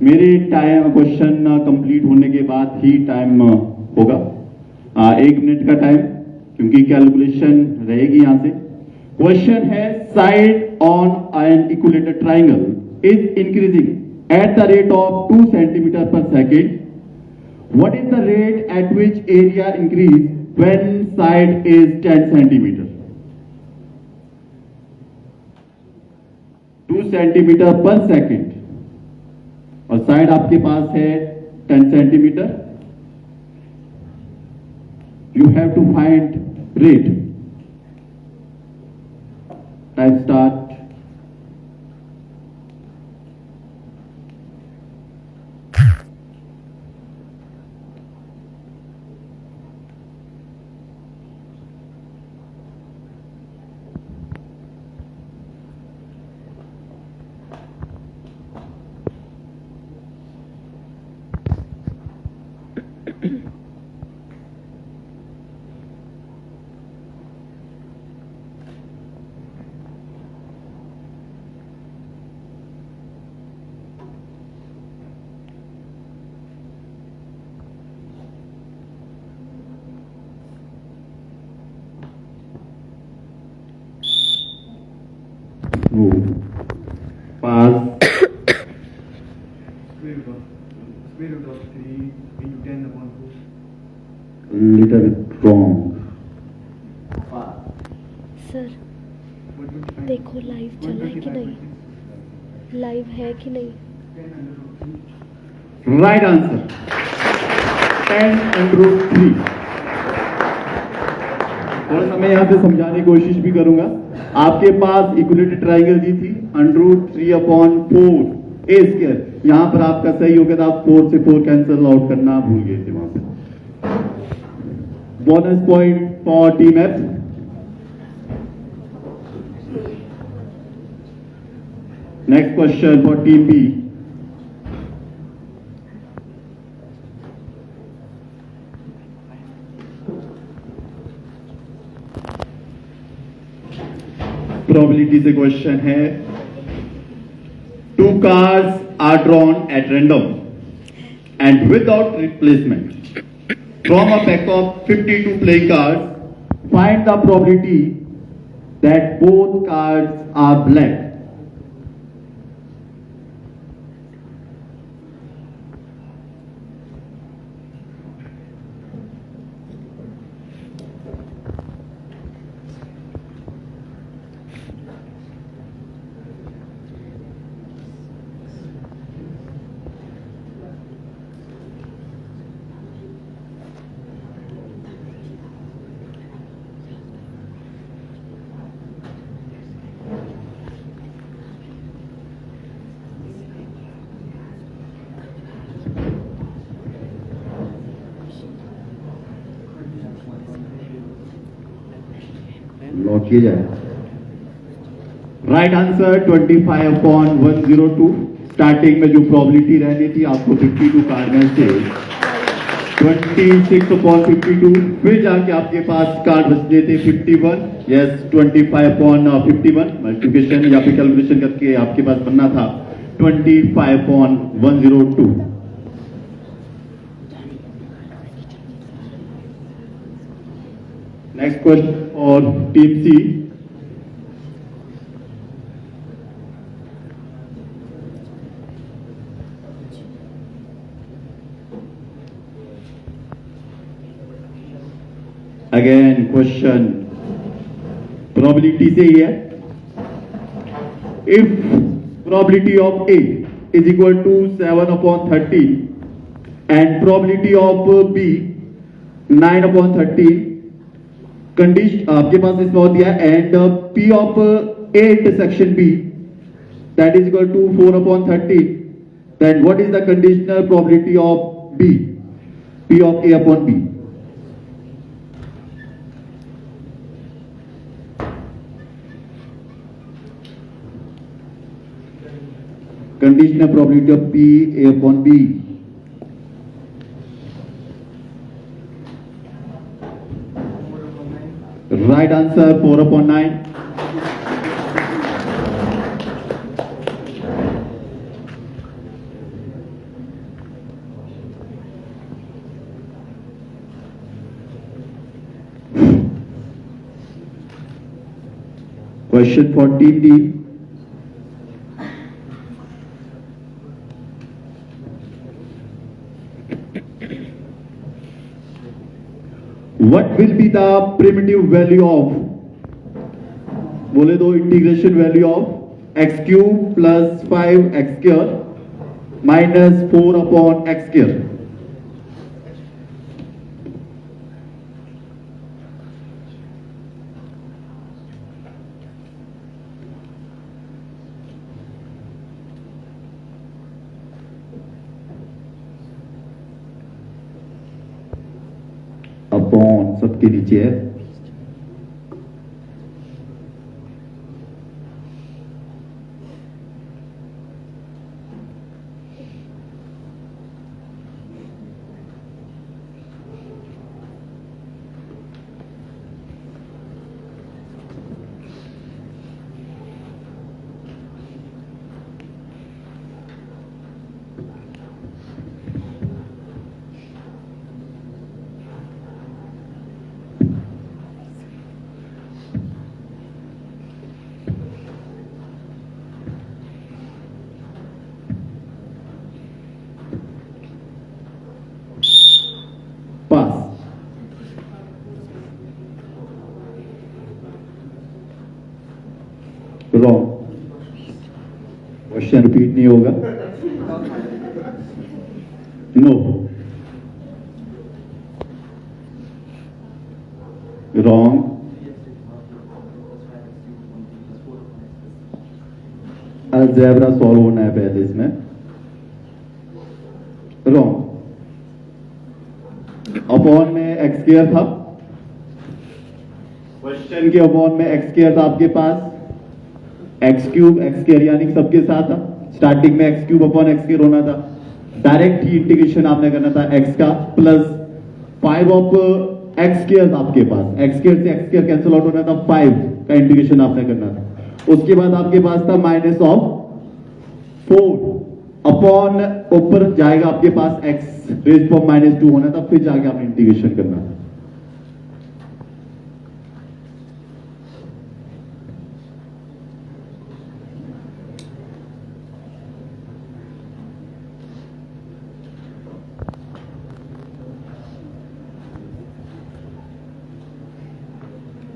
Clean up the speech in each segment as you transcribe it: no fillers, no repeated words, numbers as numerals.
मेरे time question complete होने के बाद ही टाइम होगा 1 मिनट का टाइम, क्योंकि कैलकुलेशन रहेगी यहां से। क्वेश्चन है side on an equilateral triangle is increasing at the rate of 2 centimetre per second. What is the rate at which area increase when side is 10 centimetre? 2 centimetre per second और side आपके पास है 10 centimetre. You have to find rate. Time start. Pass. Square root of 3 into 10 upon 4. Little bit wrong. Sir देखो live चल रहा है कि नहीं, लाइव है कि नहीं? Right answer 10√3। थोड़ा सा मैं यहाँ से समझाने की कोशिश भी करूंगा। आपके पास इक्विलेटरल ट्राइंगल दी थी √3/4 ए स्क्वायर। यहां पर आपका सही हो गया था, आप 4 से 4 कैंसिल आउट करना भूल गए थे वहां पे। Bonus point for team F. Next question for team B. Probability से क्वेश्चन है। 2 cards are drawn at random and without replacement from a pack of 52 playing cards. Find the probability that both cards are black. Lock किया जाए। Right answer 25/102। Starting में जो probability रहनी थी आपको 52 card में से 26/52, फिर जाके आपके पास कार्ड बचते थे 51। यस 25/51 मल्टीप्लिकेशन या फिर कैलकुलेशन करके आपके पास बनना था 25/102। नेक्स्ट क्वेश्चन और team C. Again question probability से ही है। If probability of A is equal to 7/13 and probability of B 9/13, condition आपके पास इसमें हो दिया and P of A intersection B that is equal to 4/13, then what is the conditional probability of B? P of A upon B। Conditional probability of P A upon B। Right answer 4/9। Question for team D. What will be the primitive value of, बोले तो integration value of x cube plus 5x square minus 4 upon x square. Upon सबके नीचे है पास। Wrong, question repeat नहीं होगा। No, wrong, algebra solve होना है पहले इसमें। रॉन्ग, अपॉन में एक्स स्क्वायर था, क्वेश्चन के अपॉन में एक्स स्क्वायर था आपके पास, एक्स क्यूब एक्स स्क्वायर यानी सबके साथ था। स्टार्टिंग में x cube upon x square होना था, डायरेक्ट ही इंटीग्रेशन आपने करना था एक्स का, प्लस 5 ऑफ एक्स स्क्वायर था आपके पास, एक्स स्क्वायर से एक्स स्क्वायर कैंसिल आउट होना था, 5 का इंटीग्रेशन आपने करना था। उसके बाद आपके पास था माइनस ऑफ 4 अपॉन ऊपर जाएगा आपके पास एक्स रेज फॉर्म -2 होना था, फिर जाके आपने इंटीग्रेशन करना था।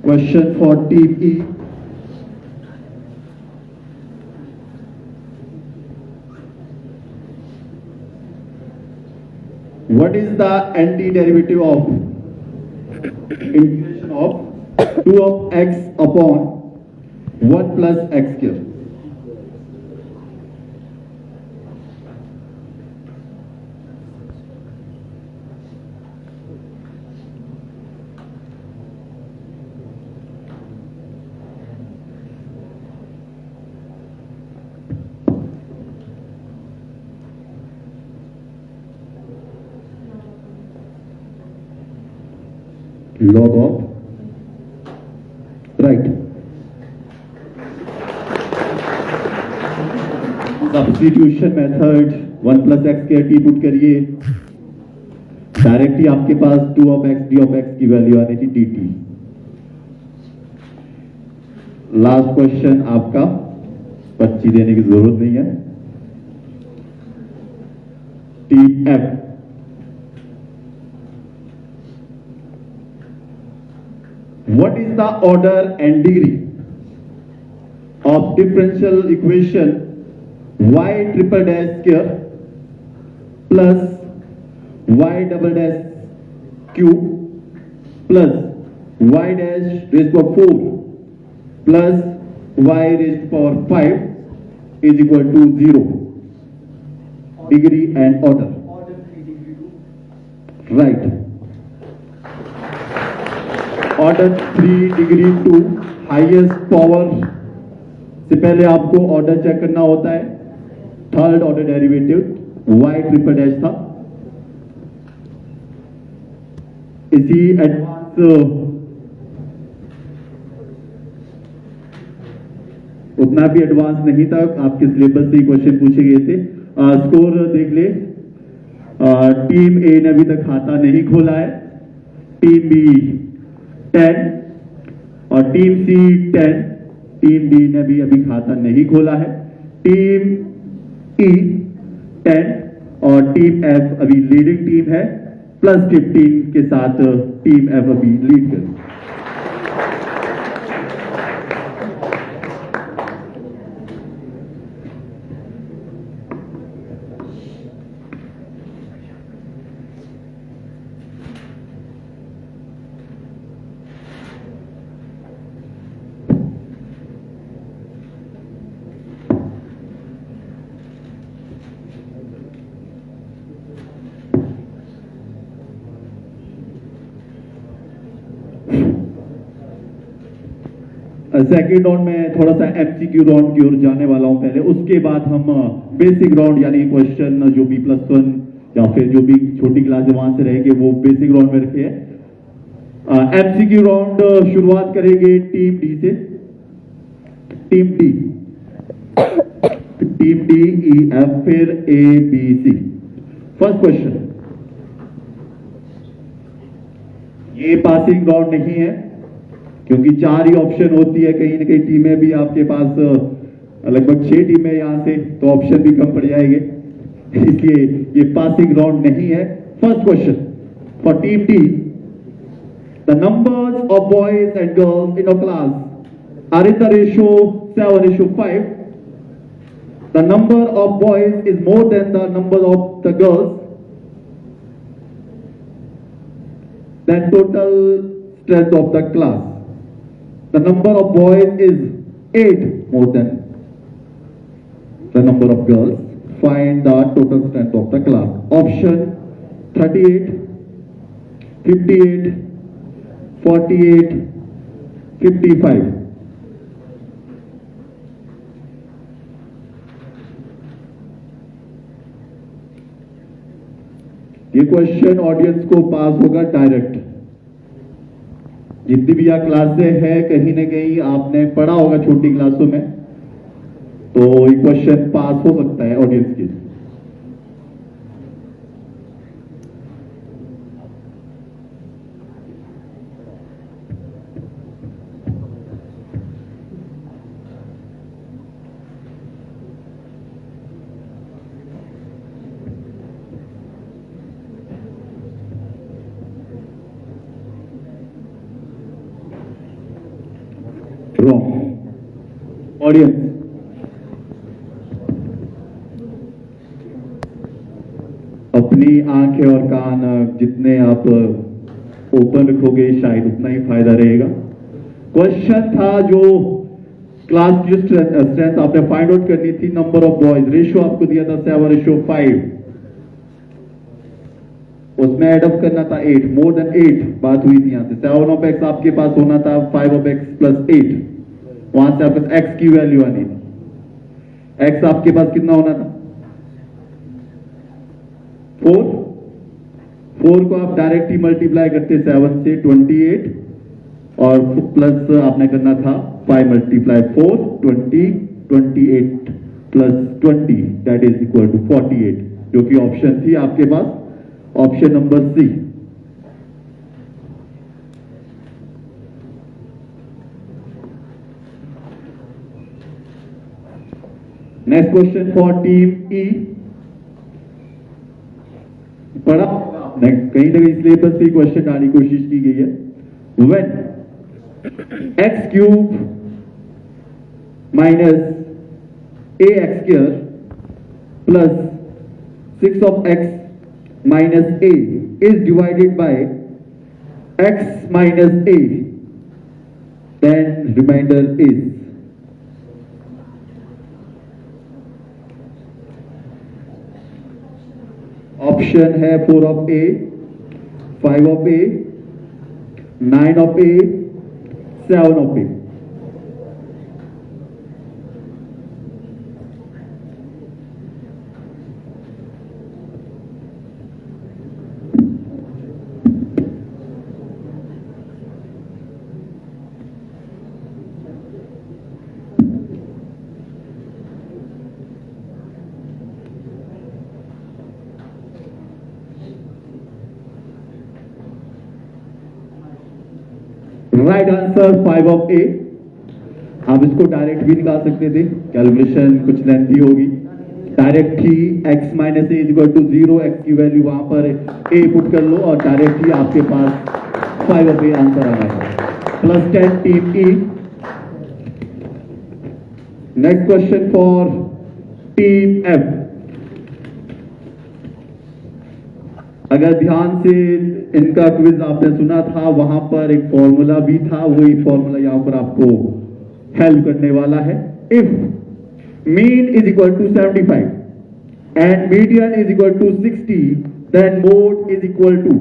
Question for team E. What is the antiderivative of integration of 2 of x upon 1 plus x square? Log of, right. Substitution method 1 plus x square t put करिए, directly आपके पास 2 of x d of x की value आने की dt। Last question आपका, पर्ची देने की जरूरत नहीं है। Team F, what is the order and degree of differential equation y triple dash square plus y double dash cube plus y dash raised to power 4 plus y raised to power 5 is equal to 0? Degree and order. Right. Order 3 degree to highest power से पहले आपको order check करना होता है। Third order derivative y triple dash था। इसी advance उतना भी एडवांस नहीं था, आपके सिलेबस से क्वेश्चन पूछे गए थे। स्कोर देख ले, टीम ए ने अभी तक खाता नहीं खोला है, टीम बी 10 और टीम सी 10, टीम डी ने भी अभी खाता नहीं खोला है। टीम ई 10 और टीम एफ अभी लीडिंग टीम है, +15 के साथ टीम एफ अभी लीड कर। सेकेंड राउंड में थोड़ा सा एमसीक्यू राउंड की ओर जाने वाला हूं पहले, उसके बाद हम बेसिक राउंड यानी क्वेश्चन जो B+1 या फिर जो भी छोटी क्लास है वहां से रहेंगे वो बेसिक राउंड में रखे हैं। एमसीक्यू राउंड शुरुआत करेंगे टीम डी से। टीम डी ई एफ फिर A B C. First question, ये पासिंग राउंड नहीं है क्योंकि 4 ही ऑप्शन होती है, कहीं ना कहीं टीमें भी आपके पास लगभग 6 टीमें यहां से, तो ऑप्शन भी कम पड़ जाएंगे, इसलिए ये पासिंग राउंड नहीं है। First question for team D, the numbers of boys and girls in a class are in the ratio 7:5. The number of boys is more than the number of the girls, then total strength of the class. The number of boys is 8 more than the number of girls. Find the total strength of the class. Option 38, 58, 48, 55. ये question audience को पास होगा direct. जितनी भी यहाँ क्लासें हैं कहीं ना कहीं आपने पढ़ा होगा छोटी क्लासों में, तो ये क्वेश्चन पास हो सकता है ऑडियंस के। ऑडियंस, अपनी आंखें और कान जितने आप ओपन रखोगे शायद उतना ही फायदा रहेगा। क्वेश्चन था जो क्लास की स्ट्रेंथ आपने फाइंड आउट करनी थी, नंबर ऑफ बॉयज, रेशियो आपको दिया था 7:5, उसमें एडअप करना था 8, मोर देन 8 बात हुई थी। यहां से 7 ऑफ x आपके पास होना था 5 ऑफ x + 8, वहां से आपके x की वैल्यू आनी थी। x आपके पास कितना होना था 4 को आप डायरेक्ट ही मल्टीप्लाई करते 7 से 28 और प्लस आपने करना था 5 × 4 20, 28 + 20 दैट इज इक्वल टू 48, जो कि ऑप्शन थी आपके पास, option number C. Next question for team E. पढ़ा आपने कहीं ना कहीं सिलेबस से क्वेश्चन डालने की कोशिश की गई है। When x³ - ax² + 6 of x - a is divided by x - a, then remainder is। Option है 4 of a, 5 of a, 9 of a, 7 of a। Right answer 5 of a। आप इसको डायरेक्ट भी निकाल सकते थे, कैलकुलेशन कुछ लेंथी होगी। डायरेक्ट ही x minus a equal to 0, x की वैल्यू वहां पर a पुट कर लो और डायरेक्ट ही आपके पास 5 ऑफ ए आंसर आ जाएगा। Plus 10 team E. Next question for team F. अगर ध्यान से इनका क्विज आपने सुना था, वहां पर एक फॉर्मूला भी था, वही फॉर्मूला यहां पर आपको हेल्प करने वाला है। If mean is equal to 75 and median is equal to 60, then mode is equal to,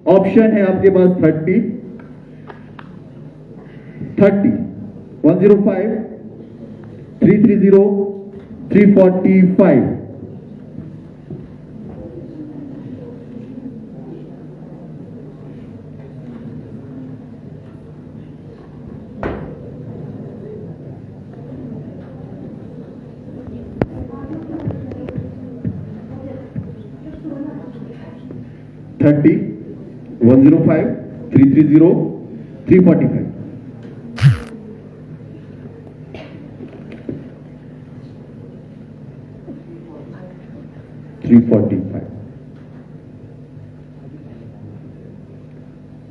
option है आपके पास 30, 105, 330, 345। थर्टी 105 330 345।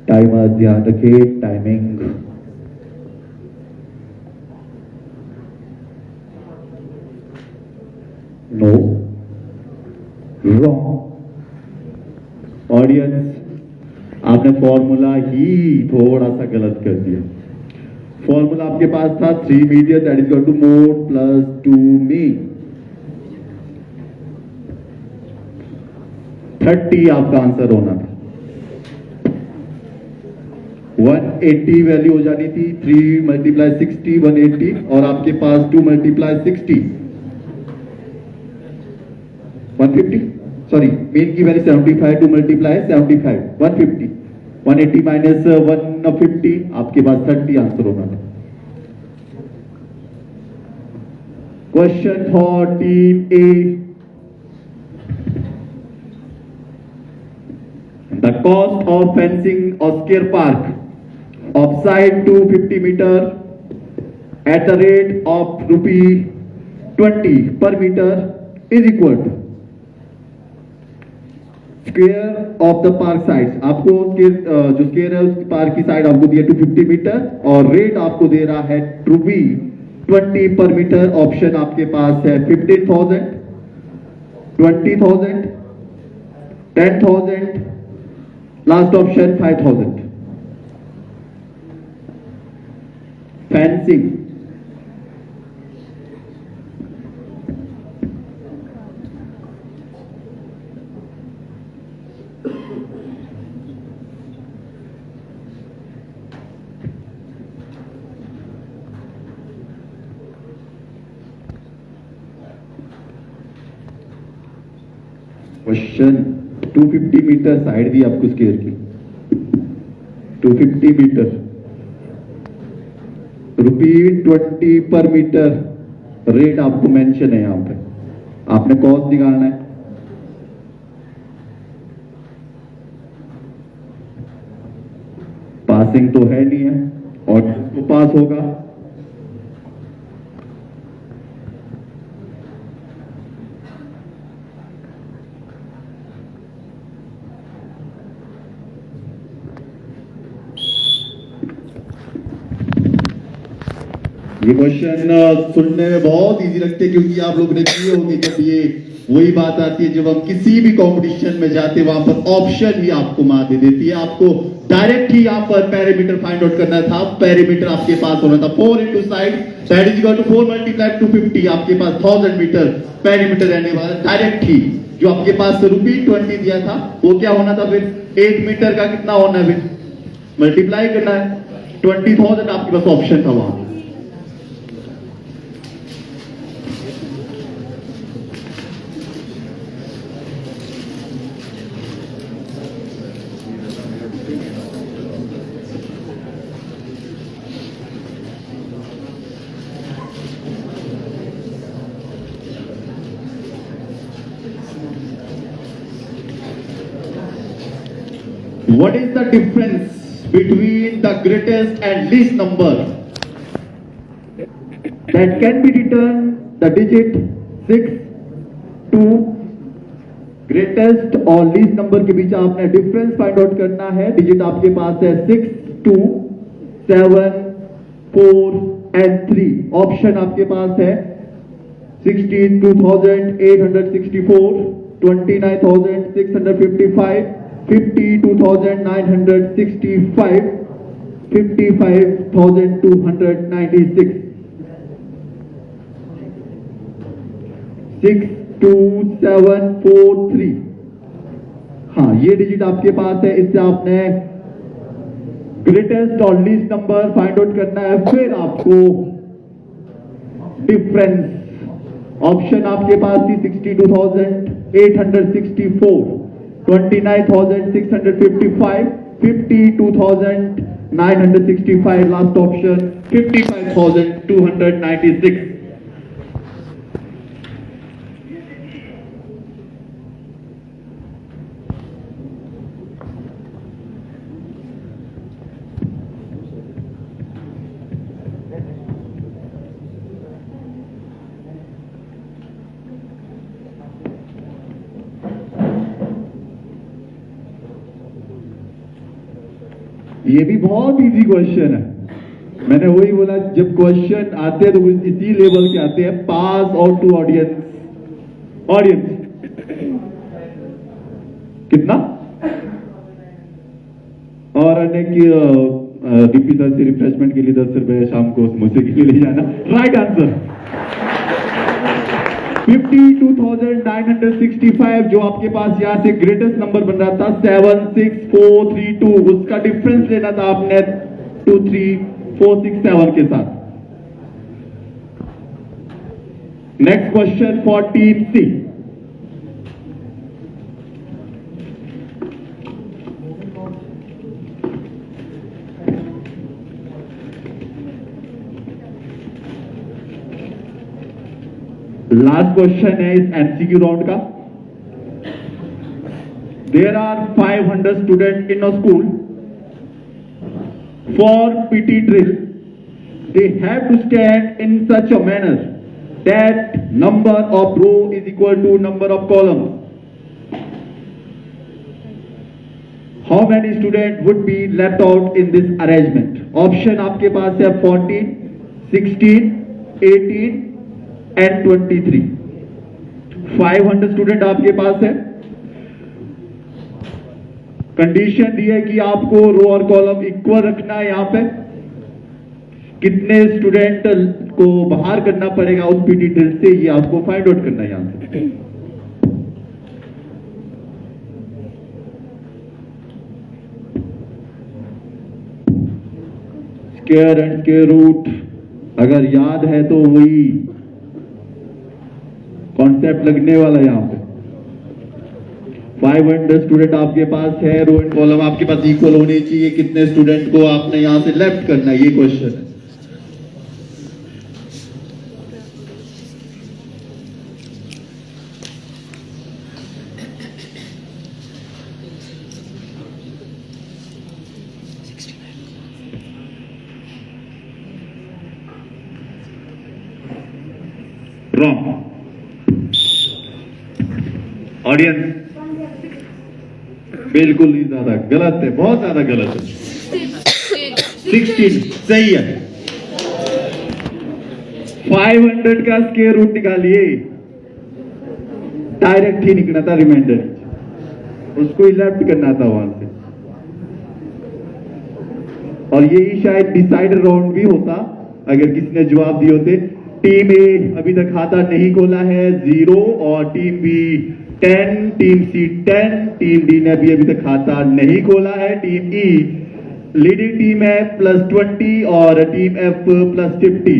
टाइमर ध्यान रखिए, टाइमिंग। No, wrong. ऑडियंस, आपने फॉर्मूला ही थोड़ा सा गलत कर दिया। फॉर्मूला आपके पास था 3 median that is equal to mode plus 2 mean. 30 आपका आंसर होना था। 180 वैल्यू हो जानी थी, 3 मल्टीप्लाई 60 180, और आपके पास 2 मल्टीप्लाई 60 150। सॉरी, मेन की वैल्यू 75, 2 मल्टीप्लाई 75 150, 180 माइनस 150, आपके पास 30 आंसर होना था। Question for team A. The cost of fencing a square park of side two 50 metre at the rate of ₹20 per metre is equal to square of the park side. आपको जो square है उस park की side आपको दिया 250 metre और rate आपको दे रहा है ₹20 पर मीटर। ऑप्शन आपके पास है 15,000, 20,000, 10,000, last option 5,000। Fencing. Question 250 metre side दी आपको स्क्वायर की, 250 मीटर, ₹20 पर मीटर रेट आपको मेंशन है। यहां पे आपने कॉस्ट निकालना है। पासिंग तो है नहीं है और तो पास होगा। ये क्वेश्चन सुनने में बहुत इजी लगते हैं क्योंकि आप लोग ने किए होंगे। जब ये वही बात आती है जब हम किसी भी कंपटीशन में जाते हैं, वहां पर ऑप्शन ही आपको मार दे देती है। आपको डायरेक्ट ही यहाँ पर पैरामीटर फाइंड आउट करना था। पैरामीटर आपके पास होना था 4 into side that is equal to 4 multiply 250। आपके पास 1000 मीटर पैरामीटर रहने वाला। डायरेक्ट ही जो आपके पास ₹20 दिया था वो क्या होना था फिर 1 मीटर का कितना होना है फिर मल्टीप्लाई करना है 20,000। आपके पास ऑप्शन था वहां। What is the difference between the greatest and least number? that can be written the digit 6 to greatest और लीस्ट नंबर के बीच आपने डिफरेंस फाइंड आउट करना है। डिजिट आपके पास है 6, 2, 7, 4 and 3। ऑप्शन आपके पास है 62,864, 29,655, 52,965, 55,296। 62743। हाँ, ये डिजिट आपके पास है। इससे आपने ग्रेटेस्ट और लीस्ट नंबर फाइंड आउट करना है। फिर आपको डिफरेंस ऑप्शन आपके पास थी 62,864, 29,655, 52,965, लास्ट ऑप्शन 55,296। ये भी बहुत इजी क्वेश्चन है। मैंने वही बोला, जब क्वेश्चन आते हैं तो इसी लेवल के आते हैं। पास और टू ऑडियंस कितना? और अनेक डीपी सर से रिफ्रेशमेंट के लिए 10 रुपए शाम को समोसे के लिए ले जाना। Right answer 52,965। जो आपके पास यहां से ग्रेटेस्ट नंबर बन रहा था 76432, उसका डिफरेंस लेना था आपने 23467 के साथ। Next question 14C। Last question है इस एमसीक्यू राउंड का। There are 500 student in a school. For PT drill they have to stand in such a manner that number of row is equal to number of columns. How many students would be left out in this arrangement? Option आपके पास है 14, 16, 18 and 23। 500 student आपके पास है। Condition दी है कि आपको रो और कॉलम इक्वल रखना है। यहां पे कितने स्टूडेंट को बाहर करना पड़ेगा उस पीटी ड्रिल से, ये आपको फाइंड आउट करना है यहां से। स्क्वायर एंड स्क्वायर रूट अगर याद है तो वही कॉन्सेप्ट लगने वाला है यहां पे। 500 स्टूडेंट आपके पास है, रो एंड कॉलम आपके पास इक्वल होने चाहिए। कितने स्टूडेंट को आपने यहां से लेफ्ट करना है, ये क्वेश्चन है। रॉन्ग। ऑडियंस बिल्कुल नहीं, ज्यादा गलत है, बहुत ज्यादा गलत है। 16 सही है। 500 का स्क्वायर रूट निकालिए, डायरेक्ट ही निकलना था, रिमाइंडर उसको ही लेफ्ट करना था वहां से। और यही शायद डिसाइडर राउंड भी होता अगर किसी ने जवाब दिए होते। टीम ए अभी तक खाता नहीं खोला है 0, और टीम बी 10, टीम सी 10, टीम डी ने भी अभी तक खाता नहीं खोला है। टीम ई लीडिंग टीम है +20 और टीम एफ +50।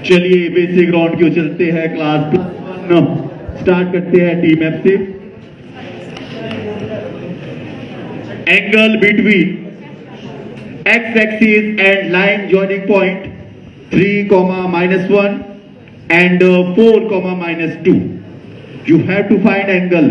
चलिए बेसिक राउंड की चलते हैं। क्लास स्टार्ट करते हैं टीम एफ से। angle between x-axis and line joining point 3, -1 and 4, -2. You have to find angle.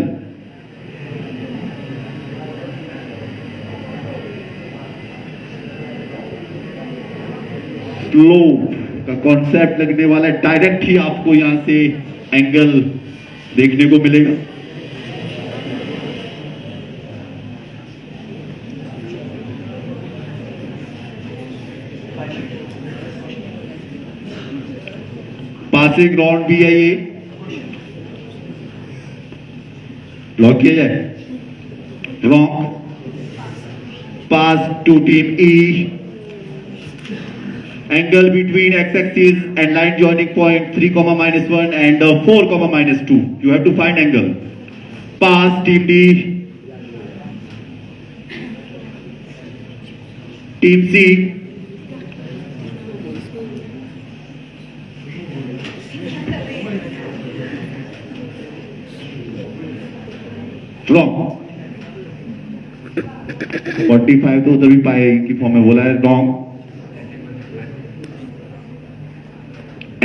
Slope का कॉन्सेप्ट लगने वाला है, डायरेक्ट ही आपको यहां से एंगल देखने को मिलेगा। पासिंग राउंड भी है ये, लॉक किया जाए। Wrong. Pass to team E. Angle between x-axis and line joining point 3, -1 and 4, -2. You have to find angle. Pass team D. Team C. Wrong. 45 तो उधर भी पाए की फॉर्म में बोला है। Wrong.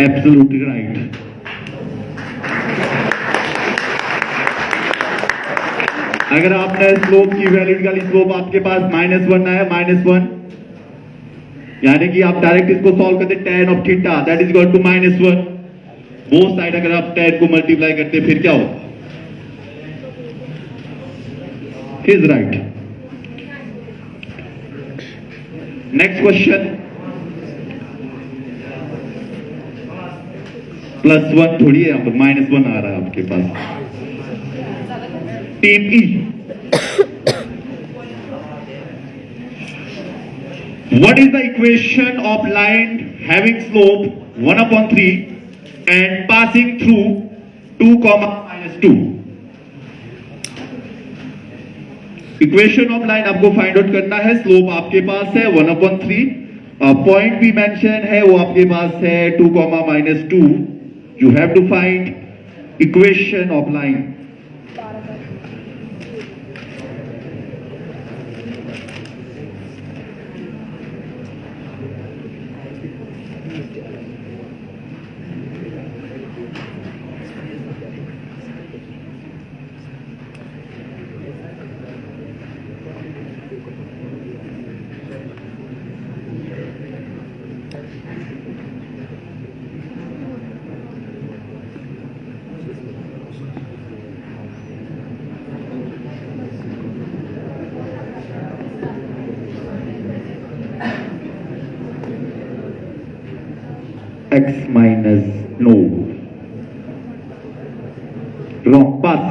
Absolutely right. अगर आपने स्लोप की वैल्यू निकाली, स्लोप आपके पास -1 आया, -1, यानी कि आप डायरेक्ट इसको सॉल्व करते tan of theta that is equal to -1। Both side अगर आप tan को मल्टीप्लाई करते फिर क्या होगा? He is right. Next question. +1 थोड़ी है, यहाँ पर -1 आ रहा है आपके पास। Team E. What is the equation of line having slope 1/3 and passing through 2, -2? Equation of line आपको फाइंड आउट करना है। स्लोप आपके पास है 1/3, पॉइंट भी मेंशन है वो आपके पास है 2, -2। You have to find equation of line. X minus no. Wrong. Pass.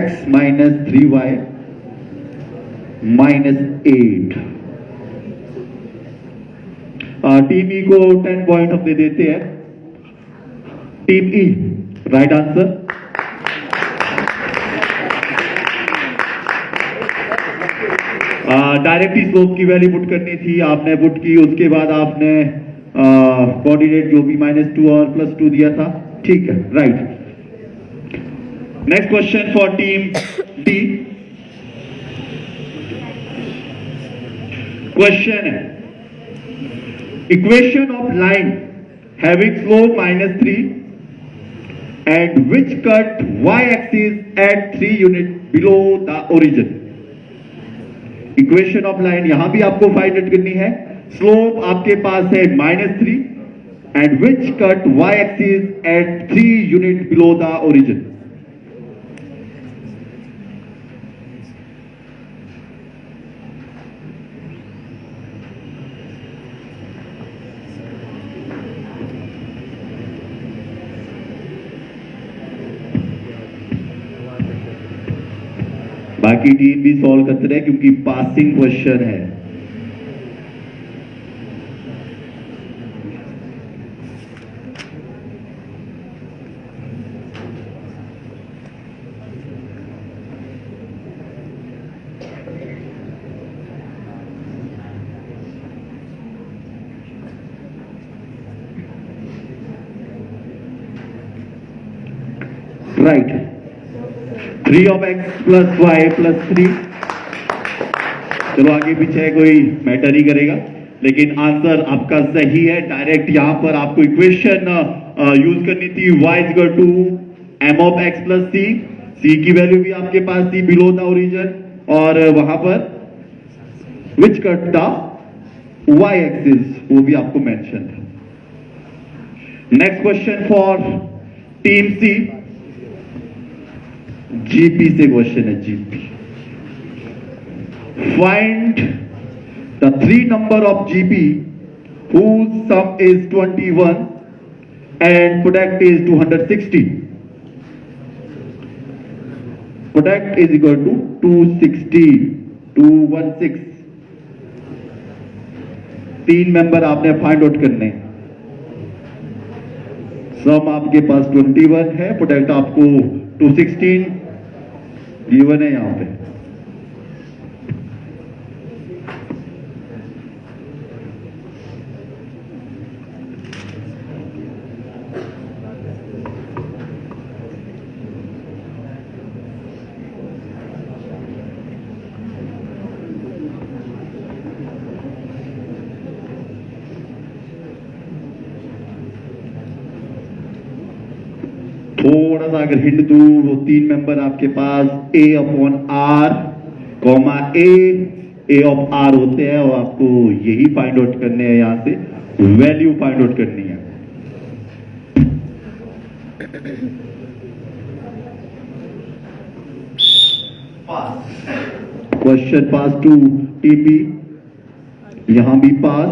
X minus 3y minus 8. Team ई को 10 पॉइंट हम दे देते हैं। टीम ई राइट आंसर। डायरेक्ट ही स्लोप की वैल्यू पुट करनी थी, आपने पुट की, उसके बाद आपने कोऑर्डिनेट जो भी -2 और +2 दिया था, ठीक है, right. Next question for team D. Question है equation of line having slope -3 and which cut y axis at 3 unit below the origin. Equation of line यहां भी आपको फाइंड आउट करनी है। स्लोप आपके पास है -3 and which cut y axis at 3 unit below the origin. बाकी team भी सॉल्व करते रहे क्योंकि पासिंग क्वेश्चन है। Right 3 of x plus y plus 3। चलो आगे पीछे कोई मैटर नहीं करेगा, लेकिन आंसर आपका सही है। डायरेक्ट यहां पर आपको इक्वेशन यूज करनी थी y is equal to m of x plus c। c की वैल्यू भी आपके पास थी बिलो द ओरिजिन, और वहां पर which cut the y axis वो भी आपको मेंशन था। Next question for team C, GP से क्वेश्चन है। GP, find the 3 number of GP whose sum is 21 and product is 260। product is equal to 260, 216। 3 member आपने फाइंड आउट करने। सम आपके पास 21 है, प्रोडक्ट आपको 216 गिवन है यहां पे। थोड़ा सा अगर हिंट दूं, वो 3 मेंबर आपके पास a upon r comma a of r होते हैं, और आपको यही फाइंड आउट करने हैं, यहां से वैल्यू फाइंड आउट करनी है। क्वेश्चन पास टू टीपी, यहां भी पास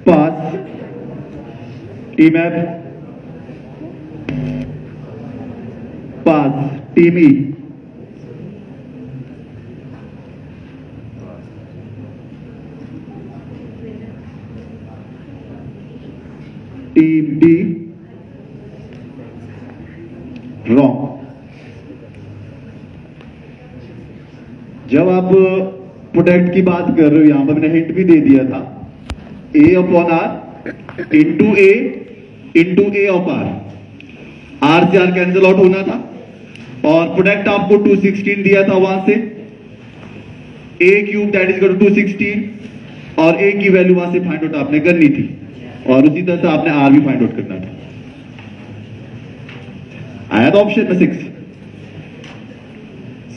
पास। टीम एफ पास, team E team D wrong. जब आप प्रोडक्ट की बात कर रहे हो, यहां पर मैंने हिंट भी दे दिया था, a upon r into a of r से आर कैंसिल आउट होना था, और प्रोडक्ट आपको 216 दिया था, वहां से a cube that is equal to 216, और ए की वैल्यू वहां से फाइंड आउट आपने करनी थी, और उसी तरह से आपने आर भी फाइंड आउट करना था। आया था ऑप्शन में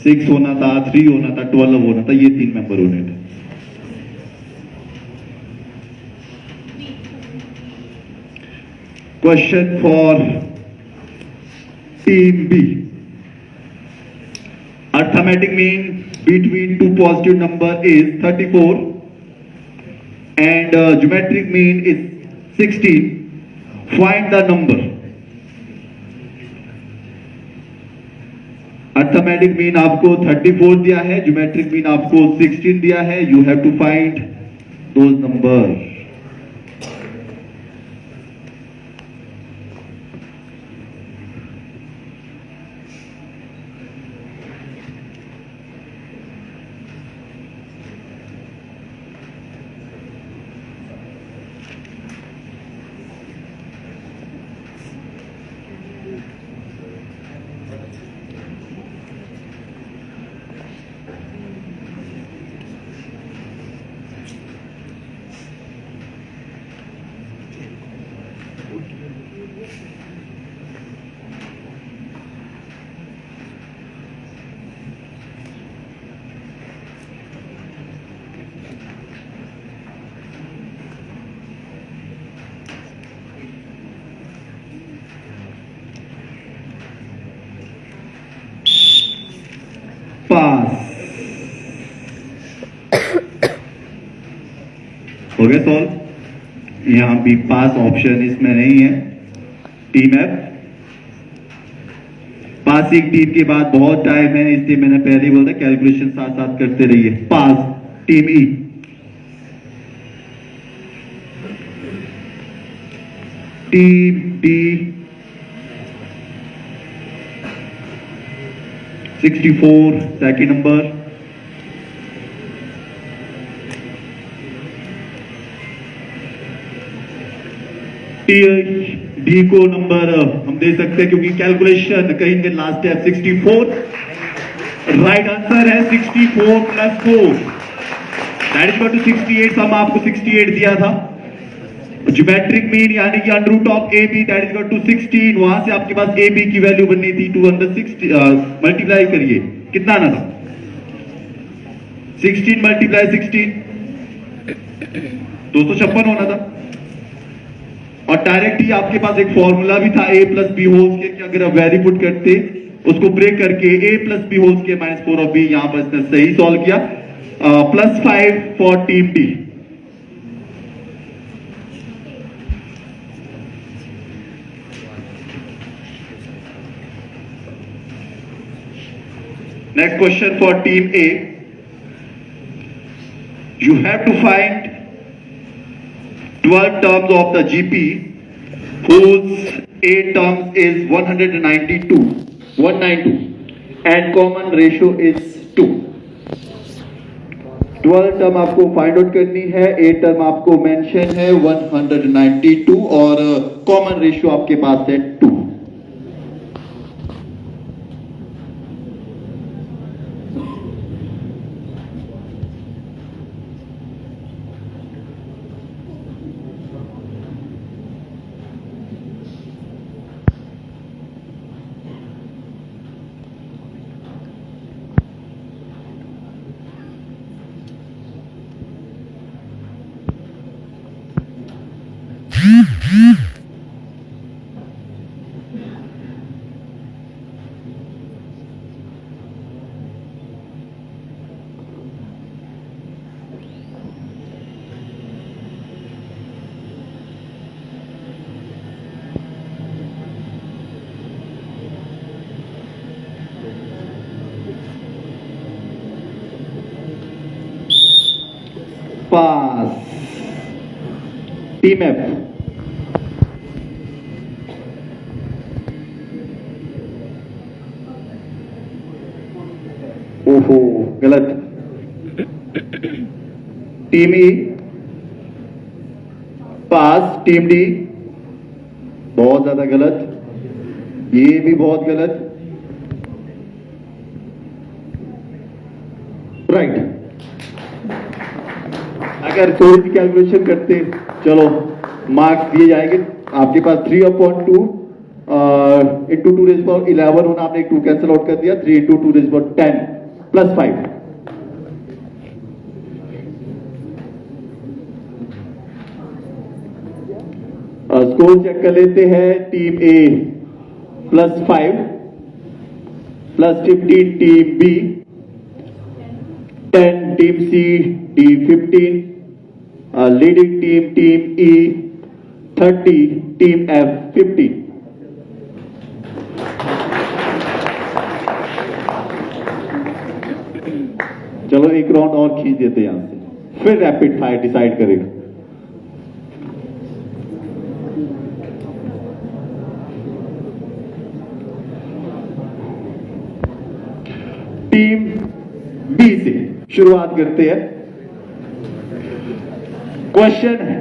6 होना था, 3 होना था, 12 होना था, ये 3 मेंबर होने थे। Question for team B, arithmetic mean between two positive number is 34 and geometric mean is 16. Find the number. Arithmetic mean आपको 34 दिया है, ज्योमेट्रिक मीन आपको 16 दिया है। You have to find those number. Pass हो गया सॉल्व। यहां भी पास ऑप्शन इसमें नहीं है। टीम एफ पासिंग टीम के बाद बहुत टाइम है, इसलिए मैंने पहले ही बोला कैलकुलेशन साथ साथ करते रहिए। Pass team E, team D 64 second number, T D को नंबर हम दे सकते हैं क्योंकि कैलकुलेशन करेंगे लास्ट है 64। राइट आंसर है 64 plus 4 that is equal to 68। हम आपको 68 दिया था। ज्योमेट्रिक मीन यानी कि under root of a b that is equal to 16। वहां से आपके पास ए बी की वैल्यू बननी थी 260 मल्टीप्लाई करिए कितना आना था 16 मल्टीप्लाई 16 256 होना था। और डायरेक्ट ही आपके पास एक फॉर्मूला भी था ए प्लस बी होल्स के कि अगर आप वैल्यू पुट करते उसको ब्रेक करके ए प्लस बी होल्स के -4 ऑफ बी यहां पर इसने सही सॉल्व किया। +5 for team D. Next question for team A. You have to find 12 terms of the GP whose 8 terms is 192 and common ratio is 2. 12 term आपको find out करनी है। 8 term आपको मेंशन है 192 और कॉमन रेशियो आपके पास है 2। पास टीम एफ। ओहो गलत। टीम ई पास। टीम डी बहुत ज्यादा गलत। ये भी बहुत गलत। राइट। अगर थोड़ी सी कैलकुलेशन करते चलो मार्क्स दिए जाएंगे आपके पास 3/2 इंटू 2^11 होना। आपने एक 2 कैंसिल आउट कर दिया। 3 इंटू 2^10 +5। स्कोर चेक कर लेते हैं। Team A +5 +15 team B 10 team C D 15 leading team E 30 team F 50। चलो एक राउंड और खींच देते हैं यहां से फिर रैपिड फायर डिसाइड करेगा। टीम बी से शुरुआत करते हैं। क्वेश्चन है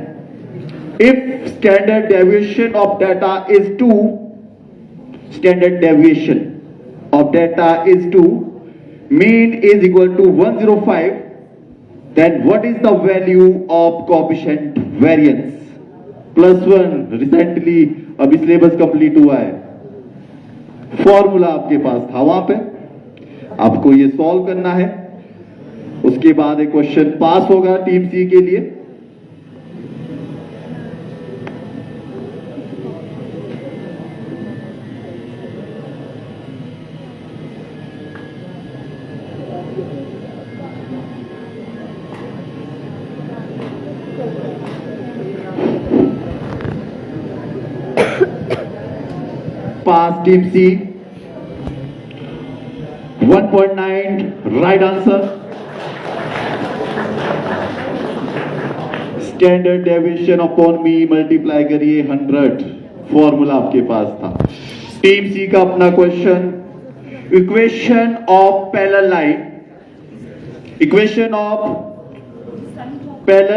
if standard deviation of data is 2 standard deviation of data is 2 mean is equal to 105 then what is the value of coefficient variance +1। Recently अभी सिलेबस कंप्लीट हुआ है। Formula आपके पास था वहां पे आपको ये सॉल्व करना है। उसके बाद एक क्वेश्चन पास होगा टीम सी के लिए। पास टीम सी 1.9 right answer. Standard deviation upon मी मल्टीप्लाई करिए 100। फॉर्मूला आपके पास था। टीम सी का अपना question equation of parallel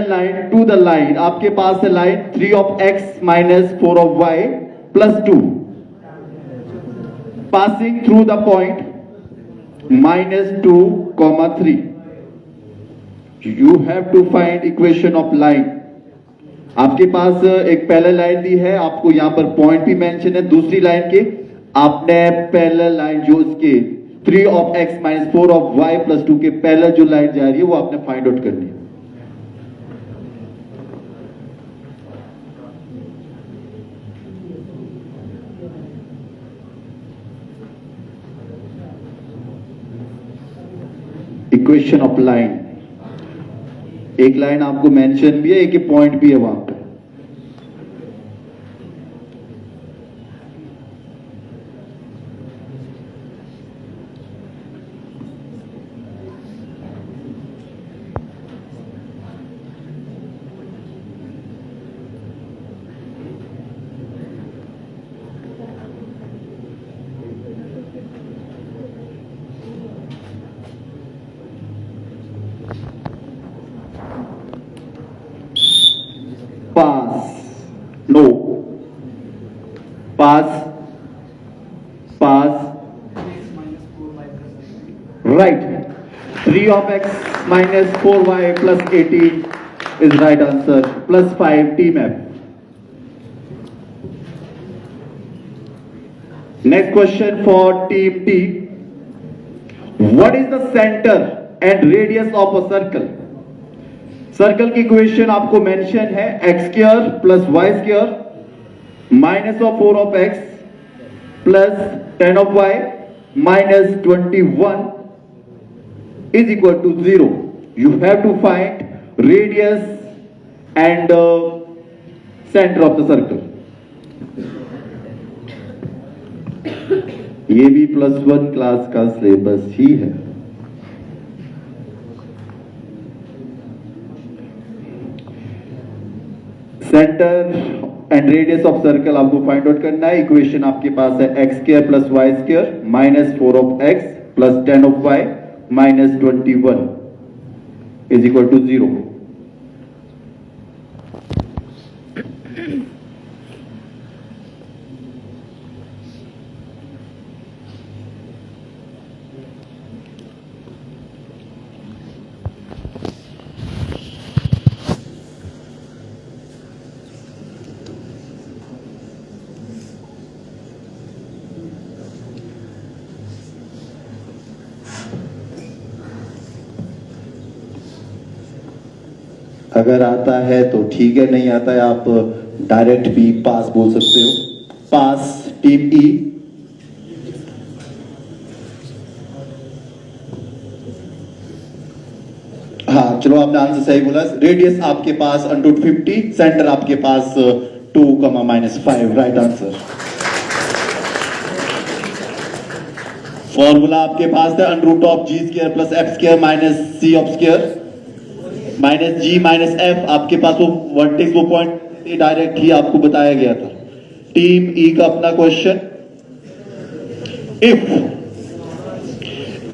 line to the line. आपके पास है line 3 of x - 4 of y plus 2 passing through the point minus 2 comma 3. You have to find equation of line. आपके पास एक पैरेलल लाइन दी है, आपको यहां पर पॉइंट भी मेंशन है दूसरी लाइन के, आपने पैरेलल लाइन जो उसके 3 of x minus 4 of y plus 2 के पैरेलल जो लाइन जा रही है वो आपने फाइंड आउट करनी है. इक्वेशन ऑफ लाइन, एक लाइन आपको मेंशन भी है, एक पॉइंट भी है वहां पर. Pass, no, pass, right. 3 of x minus 4y plus 18 is right answer. Plus 5 team F. Next question for team T. What is the center and radius of a circle? Circle की equation आपको mention है x square plus y square minus of 4 of x plus 10 of y minus 21 is equal to 0. You have to find radius and centre of the circle. ये भी +1 class का syllabus ही है. Centre and radius of circle आपको find out करना है. Equation आपके पास है x square plus y square minus 4 of x plus 10 of y minus 21 is equal to 0. अगर आता है तो ठीक है, नहीं आता है आप डायरेक्ट भी पास बोल सकते हो. पास टीम ई. हाँ चलो, आपने आंसर सही बोला. रेडियस आपके पास √50, सेंटर आपके पास 2, -5. Right answer. फॉर्मूला आपके पास है √(g² + f² minus c of square minus g minus f. आपके पास वो वर्टेक्स वो पॉइंट डायरेक्ट ही आपको बताया गया था. टीम ई का अपना question. If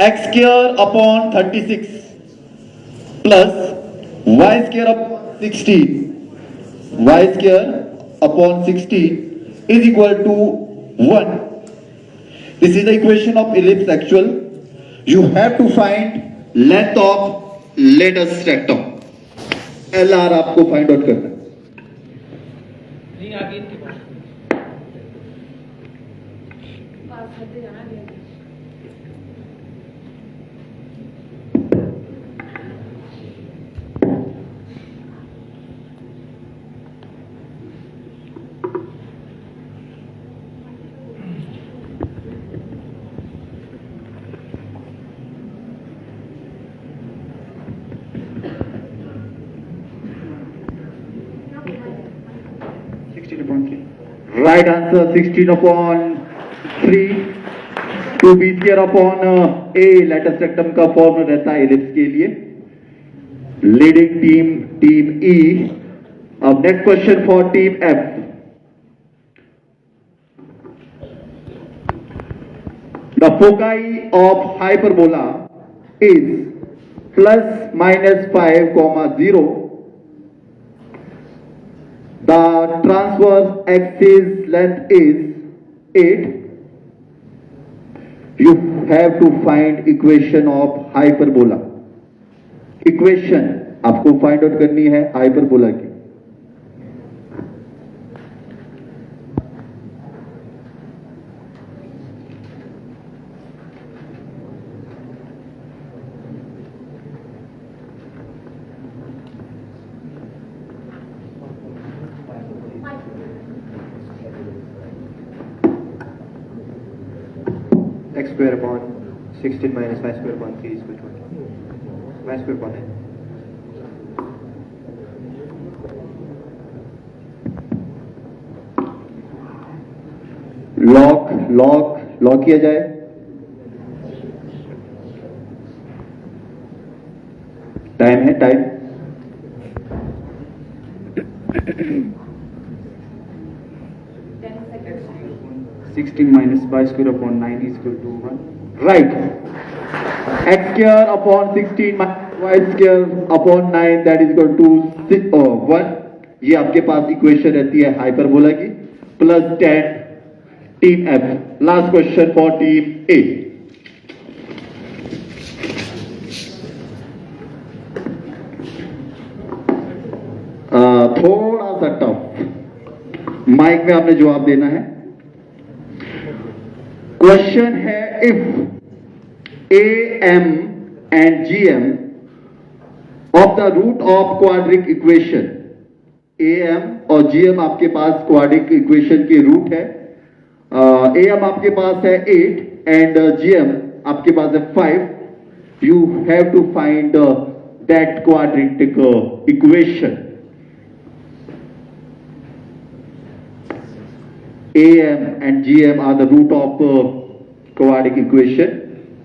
x² upon 36 plus y² upon 60 y² upon 60 is equal to 1. This is the equation of ellipse actual. You have to find length of latus rectum. LR आपको find out करना है. Right answer 16/3. 2b² upon a latus rectum का formula रहता है ellipse के लिए. Leading team E. अब next question for team F. The foci of hyperbola is +-5, 0 The transverse axis length is 8. You have to find equation of hyperbola. Equation आपको find out करनी है hyperbola की. x square upon 16 minus y square upon 3 is equal to 20. Y square upon n. Lock किया जाए. Time है time. Sixteen minus y square upon 9 is equal to 1. Right. x square upon 16 minus y square upon 9 that is equal to 1. ये आपके पास equation रहती है hyperbola की. Plus 10 team F. Last question for team A. थोड़ा सा tough. Mic में आपने जवाब देना है. क्वेश्चन है if AM and GM of the root of quadratic equation. AM और GM आपके पास क्वाड्रिक इक्वेशन के रूट है. AM आपके पास है 8 and GM आपके पास है 5. You have to find that quadratic equation. AM and GM are the root of quadratic equation.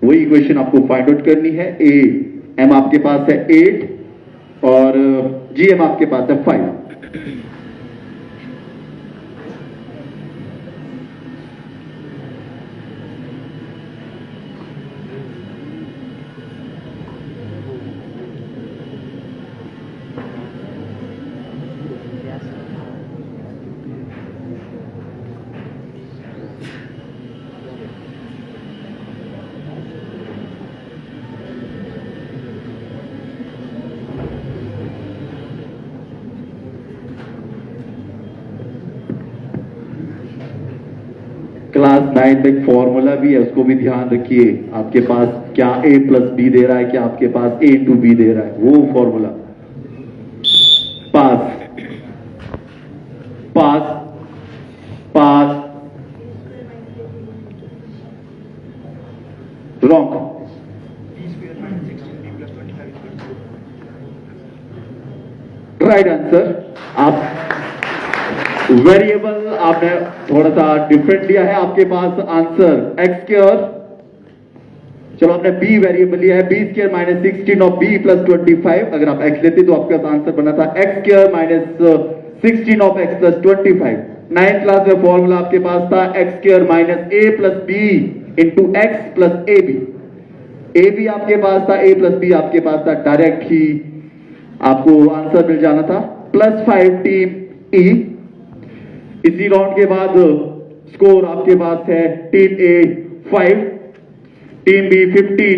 वही इक्वेशन आपको फाइंड आउट करनी है. AM आपके पास है 8 और GM आपके पास है 5. क्लास 9 में एक फॉर्मूला भी है, उसको भी ध्यान रखिए. आपके पास क्या A प्लस बी दे रहा है, क्या आपके पास A इंटू बी दे रहा है, वो formula. Pass pass pass wrong. b square minus 16b plus 25 is equal to right answer. आप वेरिएबल आपने थोड़ा सा डिफरेंट लिया है. आपके पास आंसर x स्क्वायर, चलो आपने b वेरिएबल लिया है, b स्क्वायर माइनस 16 और b प्लस 25. अगर आप x लेते तो आपके पास आंसर बना था x square minus 16 of x plus 25. 9th class में फॉर्मूला आपके पास था x square minus a plus b into x plus a b आपके पास था, a प्लस b आपके पास था. डायरेक्ट ही आपको आंसर मिल जाना था. Plus 5 team E. इसी राउंड के बाद स्कोर आपके पास है team A 5, team B 15,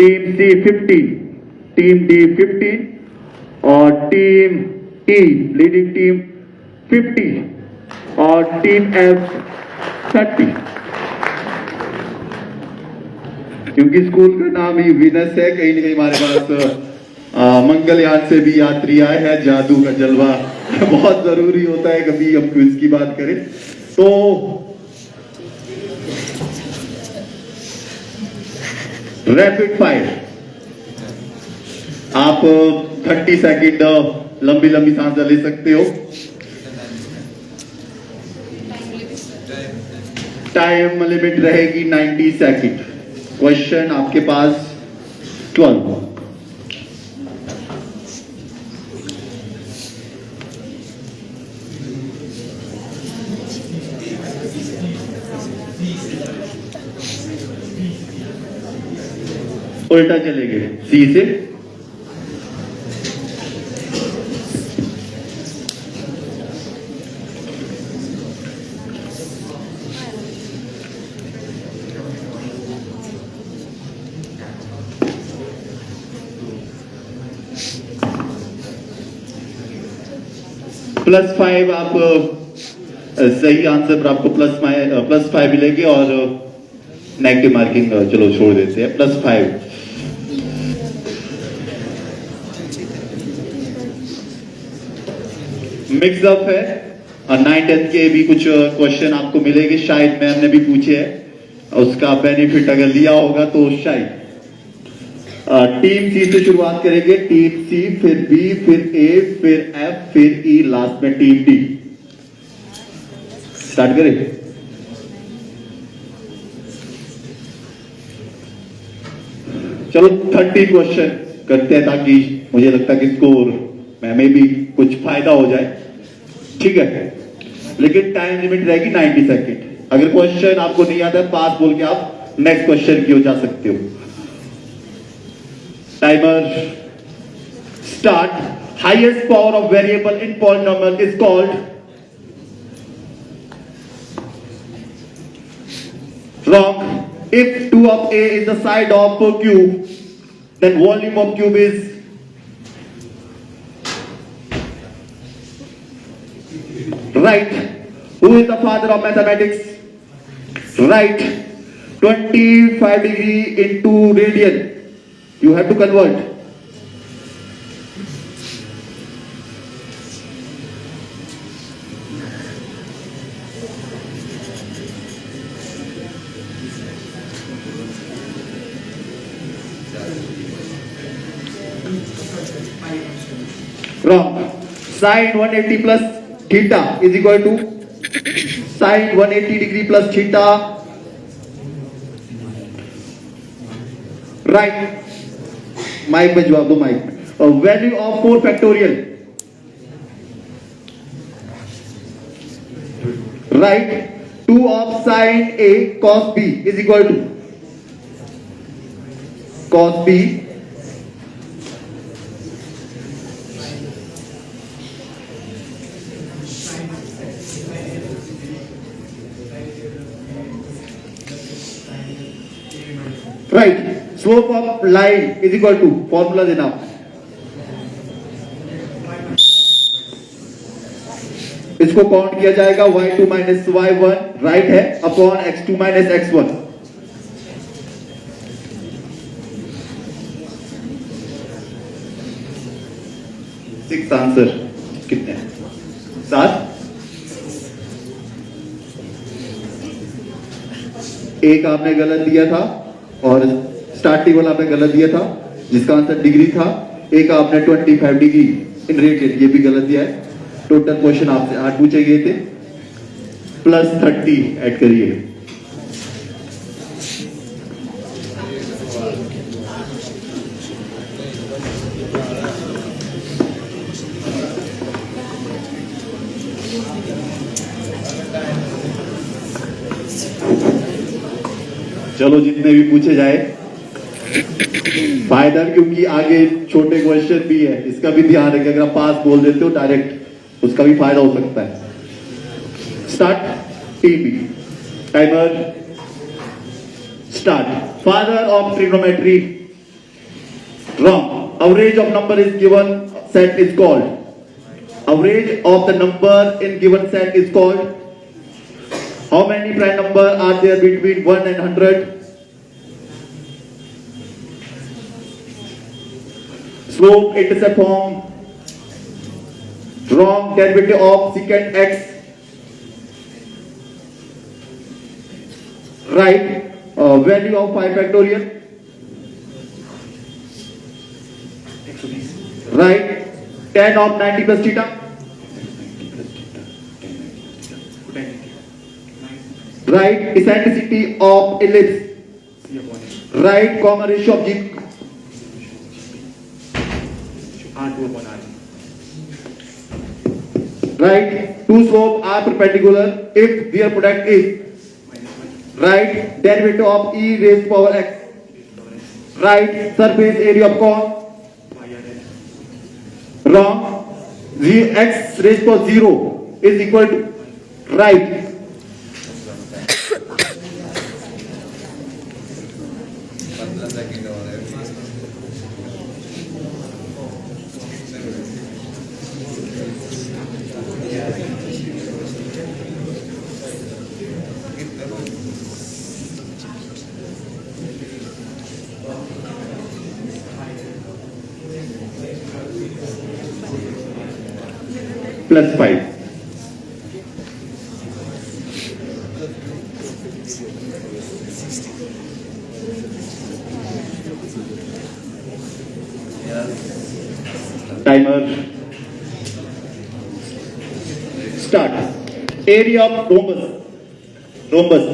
team C 15, team D 15 और टीम E लीडिंग टीम 50 और टीम F 30. क्योंकि स्कूल का नाम ही विनस है, कहीं ना कहीं हमारे पास मंगलयान से भी यात्री आए हैं. जादू का जलवा बहुत जरूरी होता है कभी हम क्विज की बात करें तो. Rapid fire. आप 30 सेकंड लंबी लंबी सांस ले सकते हो. टाइम लिमिट रहेगी 90 सेकंड. क्वेश्चन आपके पास 12. उल्टा चले गए सी से. +5 आप सही आंसर पर आपको +5 मिलेंगे और नेगेटिव मार्किंग चलो छोड़ देते हैं +5। मिक्सअप है और 9th के भी कुछ क्वेश्चन आपको मिलेंगे, शायद मैम ने भी पूछे हैं, उसका बेनिफिट अगर लिया होगा तो शायद। टीम सी से शुरुआत करेंगे, टीम सी, फिर बी, फिर ए, फिर एफ, फिर ई, लास्ट में टीम डी। स्टार्ट करें। चलो 30 क्वेश्चन करते हैं ताकि मुझे लगता है कि स्कोर में भी कुछ फायदा हो जाए, ठीक है। लेकिन टाइम लिमिट रहेगी 90 सेकेंड। अगर क्वेश्चन आपको नहीं आता है, पास बोल के आप नेक्स्ट क्वेश्चन की ओर जा सकते हो। Timer start. Highest power of variable in polynomial is called, wrong. If 2 of A is the side of cube, then volume of cube is right. Who is the father of mathematics? Right. 25 degree into radian. You have to convert. Wrong. Sine 180 plus theta is equal to sine 180 degree plus theta. Right. Mike में जवाब दो, mike में। Value of 4 factorial. Right. 2 of sine a cos b is equal to cos b right. Slope of line is equal to, formula देना। इसको count किया जाएगा y2 minus y1 right है upon x2 minus x1। Six answer कितने? 7। एक आपने गलत दिया था और स्टार्टिंग वाला आपने गलत दिया था जिसका आंसर डिग्री था। एक आपने 25 डिग्री इन रेटेड, ये भी गलत दिया है। टोटल क्वेश्चन आपसे 8 पूछे गए थे, +30 ऐड करिए। चलो जितने भी पूछे जाए फायदा, क्योंकि आगे छोटे क्वेश्चन भी है, इसका भी ध्यान रखें। अगर आप पास बोल देते हो डायरेक्ट, उसका भी फायदा हो सकता है। Start. TB timer start. Father of trigonometry, wrong. Average of number is given set is called, average of the number in given set is called. How many prime number are there between 1 and 100? Slope, intercept form, wrong. Derivative of secant x, right. Value of 5 factorial, right. Tan of 90 plus theta, right. Eccentricity of ellipse, right. Common ratio of G, right. Two slope are perpendicular if their product is, right. Derivative of e raised to power x, right. Surface area of cone, wrong. X raised to 0 is equal to, right. plus 5. Timer. Start. Area of rhombus. Rhombus.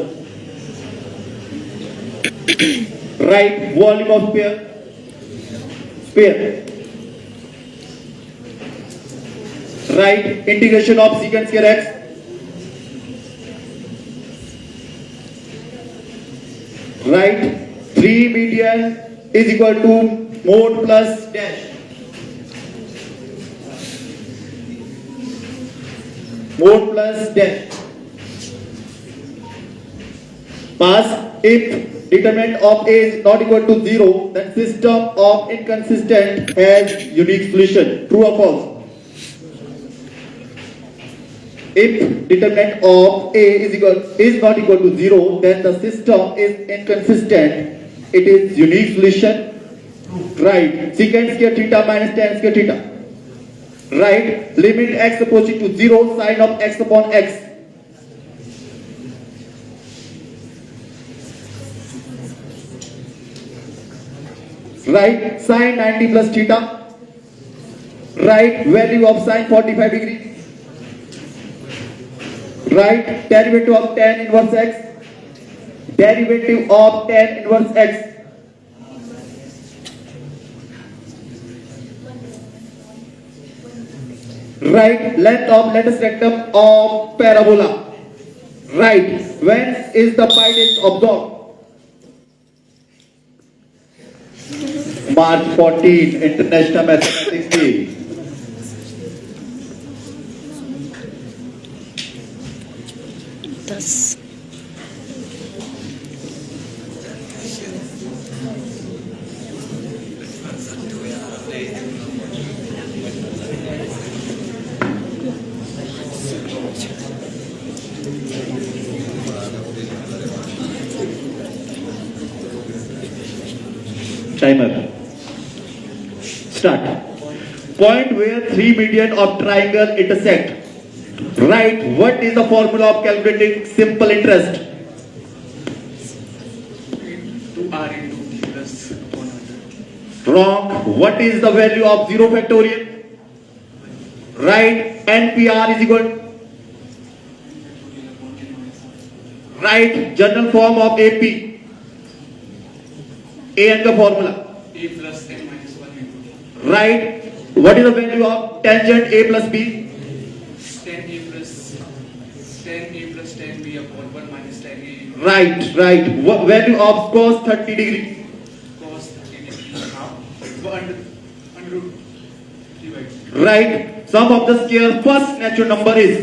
Right. Volume of sphere. Sphere. Right. Integration of secant square x. Right. 3 median is equal to mode plus dash. Mode plus dash. Pass. If determinant of A is not equal to 0, then system of inconsistent has unique solution. True or false? If determinant of A is not equal to 0, then the system is inconsistent. It is unique solution. Right. Secant square theta minus tan square theta. Right. Limit x approaching to 0, sine of x upon x. Right. Sine 90 plus theta. Right. Value of sine 45 degree. Right. Derivative of tan inverse x. Derivative of tan inverse x. Right. Length of lattice rectum of parabola. Right. When is the pi days observed? March 14, International Mathematics Day. दस Timer. Start. Point where 3 median of triangle intersect. Right. What is the formula of calculating simple interest? 2r into t plus 100. Wrong. What is the value of 0 factorial? Right. NPR is equal. Right. General form of AP. AN का formula. a plus n minus 1 into Right. What is the value of tangent A plus B? 10a plus 10b upon 1 minus 10a Right. Right. What value of cos 30 degree? cos 30 degree half under root 3 by 2. Right. Sum of the square first natural number is.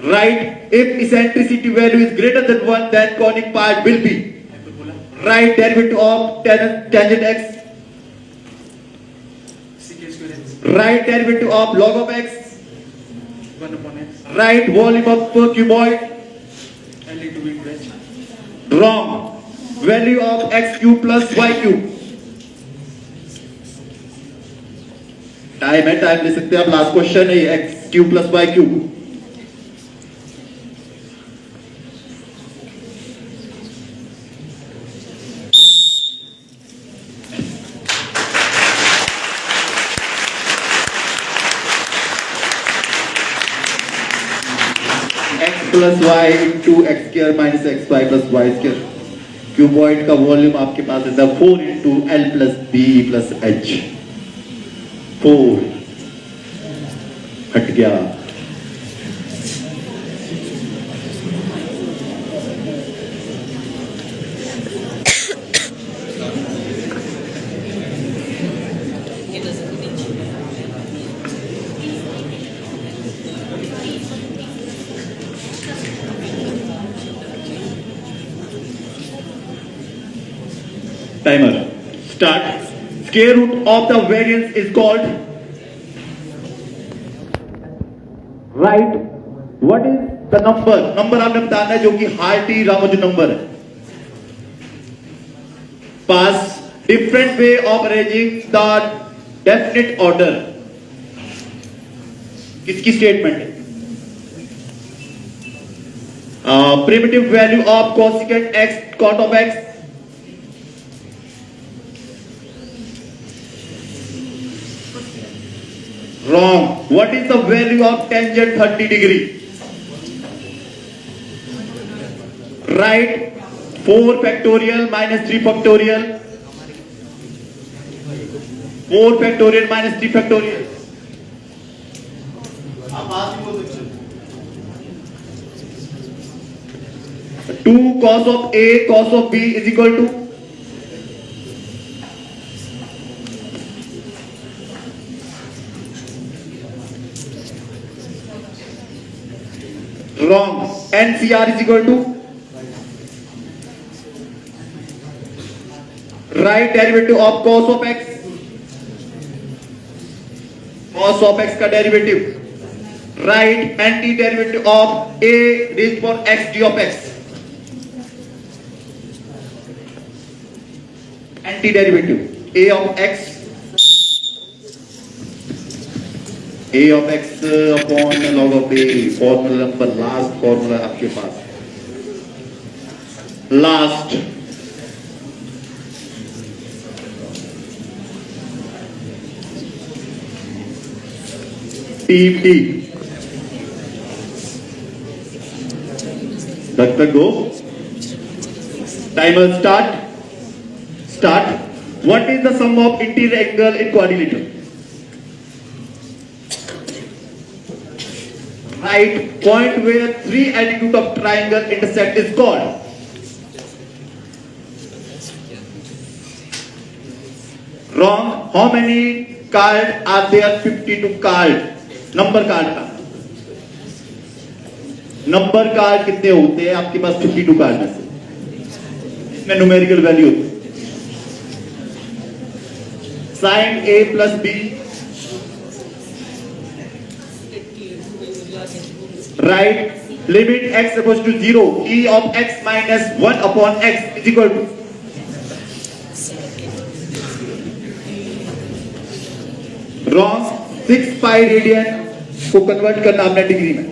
Right. If eccentricity value is greater than 1, then conic part will be. Hyperbola Right. Derivative of tangent x. secant square x Right. Derivative of log of x. 1 upon x Right. Volume of cuboid. L into v into h. Wrong. Value of x cube plus y cube. Time है, time ले सकते हैं आप. Last question है x cube plus y cube. x plus y into x square minus x y plus y square. Cuboid का volume आपके पास है 4 into l plus b plus h. 4 हट गया. Timer. Start. Square root of the variance is called. Right. What is the number? Number आपने बताना है जो कि हार्टी रामानुजन नंबर है. Pass. different way of arranging the definite order. किसकी statement है? Primitive value of cosecant x, cot of x. Wrong. What is the value of tangent 30 degree? Right. 4 factorial minus 3 factorial. 4 factorial minus 3 factorial. आप आज ही बोल सकते हो। 2 cos of A cos of B is equal to wrong. NCR is equal to right derivative of cos of x. Cos of x का derivative. Right antiderivative of A raised for x d of x. Antiderivative A of x. A of x upon log of A. Formula number last formula आपके पास last team T तक go timer start what is the sum of interior angle in quadrilateral right point where 3 altitude of triangle intersect is called wrong. How many card are there? 52 card number card का number card कितने होते हैं आपके पास 52 card में से इसमें numerical value sin A plus B right limit x equals to 0 e of x minus 1 upon x is equal to wrong 6 pi radian को convert करना आपने डिग्री में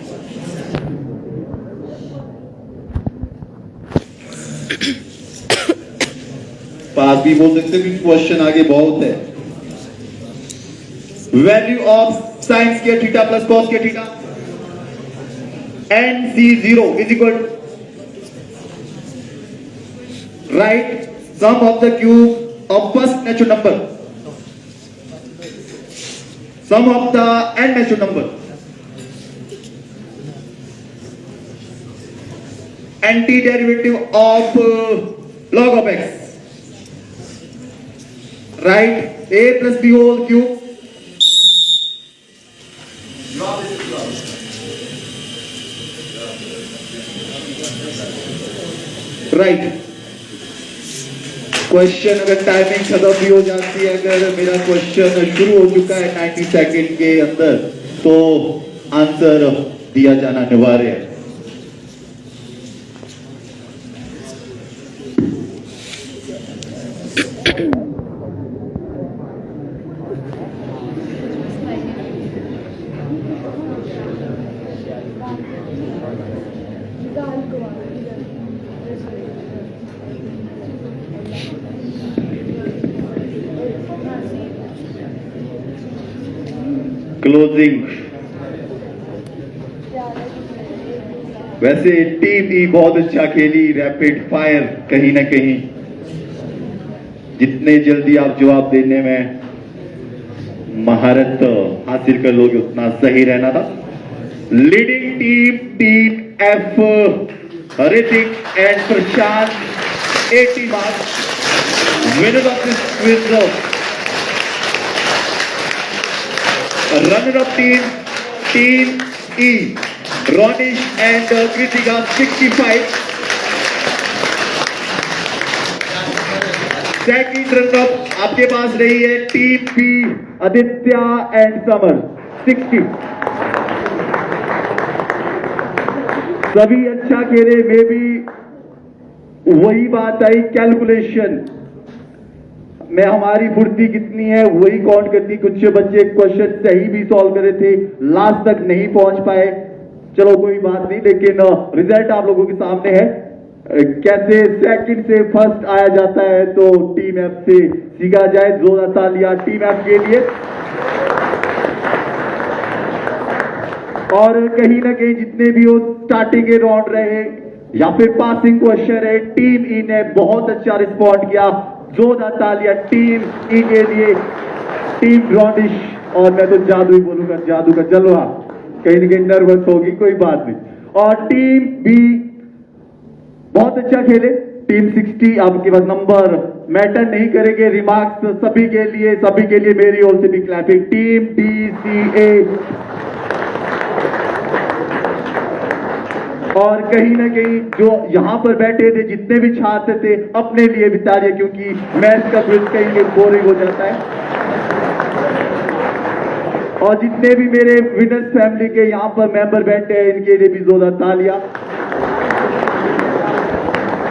पास भी बोल सकते कि क्वेश्चन आगे बहुत है value of sin square theta plus cos square theta NC0 is equal to right sum of the cube of first natural number sum of the n natural number antiderivative of log of x right a plus b whole cube right question अगर timing खत्म भी हो जाती है अगर मेरा question शुरू हो चुका है 90 सेकंड के अंदर तो आंसर दिया जाना अनिवार्य है क्लोजिंग वैसे टीम ई बहुत अच्छा खेली रैपिड फायर कहीं ना कहीं जितने जल्दी आप जवाब देने में महारत हासिल कर लोगे उतना सही रहना था leading team F Hrithik and Prashant 80 marks winner of this quiz runner up team E Ronish and Kritika 65 second runner up आपके पास रही है team B Aditya and summer 60 सभी अच्छा खेले मे भी वही बात आई कैलकुलेशन में हमारी फुर्ती कितनी है वही काउंट करती। कुछ बच्चे क्वेश्चन सही भी सॉल्व करे थे, लास्ट तक नहीं पहुंच पाए, चलो कोई बात नहीं, लेकिन रिजल्ट आप लोगों के सामने है। कैसे सेकंड से फर्स्ट आया जाता है, तो टीम एफ से सीखा जाए। जोरदार तालियां टीम एफ के लिए। और कहीं ना कहीं जितने भी वो स्टार्टिंग के राउंड रहे या फिर पासिंग क्वेश्चन है, टीम ई ने बहुत अच्छा रिस्पॉन्ड किया। जोरदार तालियां टीम ई के लिए। टीम ब्रॉन्डिश, और मैं तो जादू ही बोलूंगा, जादू का जलवा, कहीं ना कहीं नर्वस होगी, कोई बात नहीं। और टीम बी बहुत अच्छा खेले। टीम 60 आपके पास नंबर मैटर नहीं करेंगे, रिमार्क्स सभी के लिए मेरी ओर से भी क्लैपिंग। टीम डी सी ए, और कहीं ना कहीं जो यहां पर बैठे थे जितने भी छात्र थे अपने लिए भी तालियां, क्योंकि मैथ का क्विज कहीं कहीं बोरिंग हो जाता है। और जितने भी मेरे विनर्स फैमिली के यहां पर मेंबर बैठे हैं इनके लिए भी जोरदार तालियां।